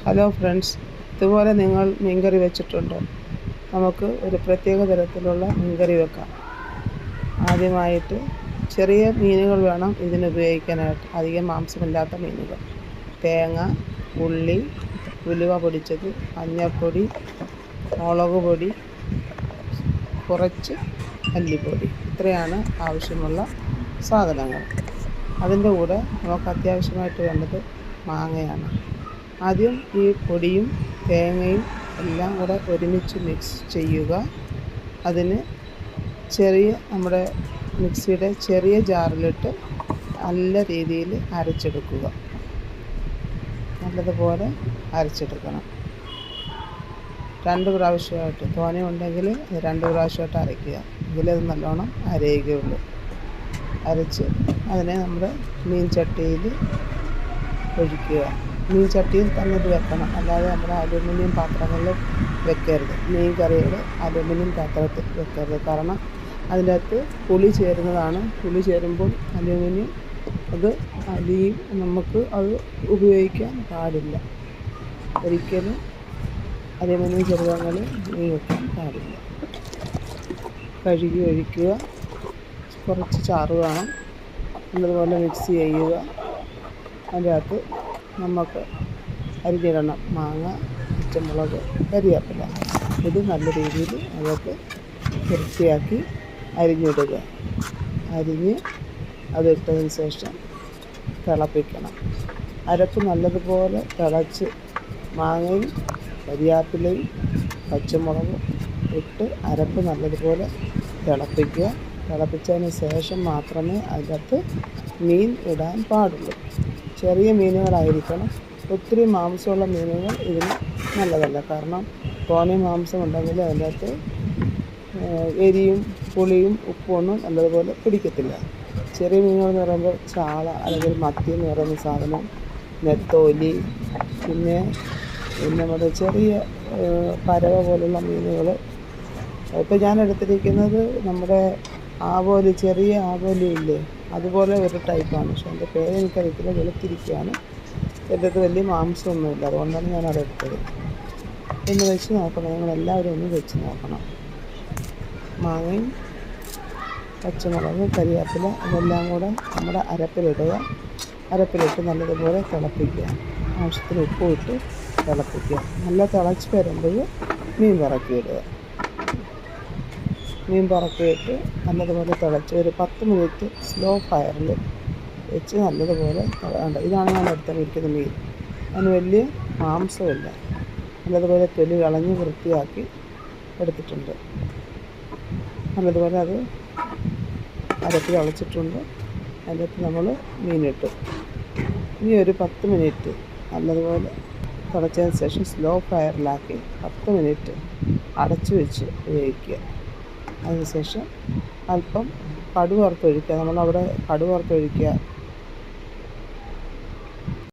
Hello friends, ഇതുപോലെ നിങ്ങൾ മീൻകറി വെച്ചിട്ടുണ്ടോ? നമുക്ക് ഒരു പ്രത്യേക തരത്തിലുള്ള മീൻകറി വെക്കാം. ആദ്യമായിട്ട് ചെറിയ മീനുകൾ വേണം ഇതിന് ഉപയോഗിക്കാനായിട്ട്, അധികം മാംസമില്ലാത്ത മീനുകൾ. തേങ്ങ, ഉള്ളി, ഉലുവ പൊടിച്ചത്, മഞ്ഞൾപ്പൊടി, മുളക് പൊടി, കുറച്ച് മല്ലിപ്പൊടി, ഇത്രയാണ് ആവശ്യമുള്ള സാധനങ്ങൾ. അതിൻ്റെ കൂടെ നമുക്ക് അത്യാവശ്യമായിട്ട് വേണ്ടത് മാങ്ങയാണ്. ആദ്യം ഈ പൊടിയും തേങ്ങയും എല്ലാം കൂടെ ഒരുമിച്ച് മിക്സ് ചെയ്യുക. അതിന് നമ്മുടെ മിക്സിയുടെ ചെറിയ ജാറിലിട്ട് നല്ല രീതിയിൽ അരച്ചെടുക്കുക. നല്ലതുപോലെ അരച്ചെടുക്കണം. 2 പ്രാവശ്യമായിട്ട്, തോനെ ഉണ്ടെങ്കിൽ 2 പ്രാവശ്യമായിട്ട് അരയ്ക്കുക. എങ്കിലത് നല്ലോണം അരയുകയുള്ളൂ. അരച്ച് അതിനെ നമ്മുടെ മീൻ ചട്ടിയിൽ ഒഴിക്കുക. മീൻ ചട്ടിയിൽ തന്നെ ഇത് വെക്കണം, അല്ലാതെ നമ്മുടെ അലുമിനിയം പാത്രങ്ങളിൽ വെക്കരുത്. മീൻ കറികൾ അലുമിനിയം പാത്രത്തിൽ വെക്കരുത്. കാരണം അതിൻ്റെ അകത്ത് പുളി ചേരുന്നതാണ്. പുളി ചേരുമ്പോൾ അലുമിനിയം അത് അലിയും. നമുക്ക് അത് ഉപയോഗിക്കാൻ പാടില്ല. ഒരിക്കലും അലുമിനിയം ചെറുതങ്ങളിൽ മീൻ വെക്കാൻ പാടില്ല. കഴുകി ഒഴിക്കുക. കുറച്ച് ചാറ് വേണം. നല്ലതുപോലെ മിക്സ് ചെയ്യുക. അതിൻ്റെ അകത്ത് നമുക്ക് അരിഞ്ഞിടണം മാങ്ങ, പച്ചമുളക്, കരിവേപ്പില. ഇത് നല്ല രീതിയിൽ അതൊക്കെ വൃത്തിയാക്കി അരിഞ്ഞിടുക. അരിഞ്ഞ് അതിട്ടതിന് ശേഷം തിളപ്പിക്കണം. അരപ്പ് നല്ലതുപോലെ തിളച്ച് മാങ്ങയും കരിവേപ്പിലയും പച്ചമുളകും ഇട്ട് അരപ്പ് നല്ലതുപോലെ തിളപ്പിക്കുക. തിളപ്പിച്ചതിന് ശേഷം മാത്രമേ അതിനകത്ത് മീൻ ഇടാൻ പാടുള്ളൂ. ചെറിയ മീനുകളായിരിക്കണം. ഒത്തിരി മാംസമുള്ള മീനുകൾ ഇതിന് നല്ലതല്ല. കാരണം തോനെ മാംസം ഉണ്ടെങ്കിൽ അതിനകത്ത് എരിയും പുളിയും ഉപ്പുമൊന്നും നല്ലതുപോലെ പിടിക്കത്തില്ല. ചെറിയ മീനുകൾ എന്ന് പറയുമ്പോൾ ചാള അല്ലെങ്കിൽ മത്തി എന്ന് പറയുന്ന സാധനം, നെത്തോലി, പിന്നെ നമ്മുടെ ചെറിയ പരവ പോലുള്ള മീനുകൾ. ഇപ്പോൾ ഞാൻ എടുത്തിരിക്കുന്നത് നമ്മുടെ ആവോലി, ചെറിയ ആവോലി ഇല്ലേ, അതുപോലെ ഒരു ടൈപ്പാണ്. പക്ഷേ എൻ്റെ പേര് എനിക്കറിയത്തില്ല. വെളുത്തിരിക്കുകയാണ്. എൻ്റെ അടുത്ത് വലിയ മാംസമൊന്നുമില്ല, അതുകൊണ്ടാണ് ഞാനത് എടുത്തത്. ഒന്ന് വെച്ച് നോക്കണം. നിങ്ങളെല്ലാവരും ഒന്ന് വെച്ച് നോക്കണം. മാങ്ങയും പച്ചമുളക്, കരിവേപ്പില ഇതെല്ലാം കൂടെ നമ്മുടെ അരപ്പിലിടുക. അരപ്പിലിട്ട് നല്ലതുപോലെ തിളപ്പിക്കുക. ആവശ്യത്തിന് ഉപ്പും ഇട്ട് തിളപ്പിക്കുക. നല്ല തിളച്ച് വരുമ്പോൾ മീൻ പറക്കിയിടുക. മീൻ പറക്കിയിട്ട് നല്ലതുപോലെ തിളച്ച് ഒരു 10 മിനിറ്റ് സ്ലോ ഫയറിൽ വെച്ച് നല്ലതുപോലെ ഇതാണ് ഞാൻ എടുത്തിരിക്കുന്ന മീൻ. അതിന് വലിയ മാംസമില്ല. നല്ലതുപോലെ തൊലി കളഞ്ഞ് വൃത്തിയാക്കി എടുത്തിട്ടുണ്ട്. നല്ലതുപോലെ അത് അരപ്പിൽ തിളച്ചിട്ടുണ്ട്. അതിനകത്ത് നമ്മൾ മീനിട്ടു. ഇനി ഒരു 10 മിനിറ്റ് നല്ലതുപോലെ തിളച്ചതിന് ശേഷം സ്ലോ ഫയറിലാക്കി 10 മിനിറ്റ് അടച്ചു വെച്ച് വേവിക്കുക. അതിനുശേഷം അല്പം കടുക് വറുത്തൊഴിക്കുക. നമ്മളവിടെ കടുക് വറുത്തൊഴിക്കുക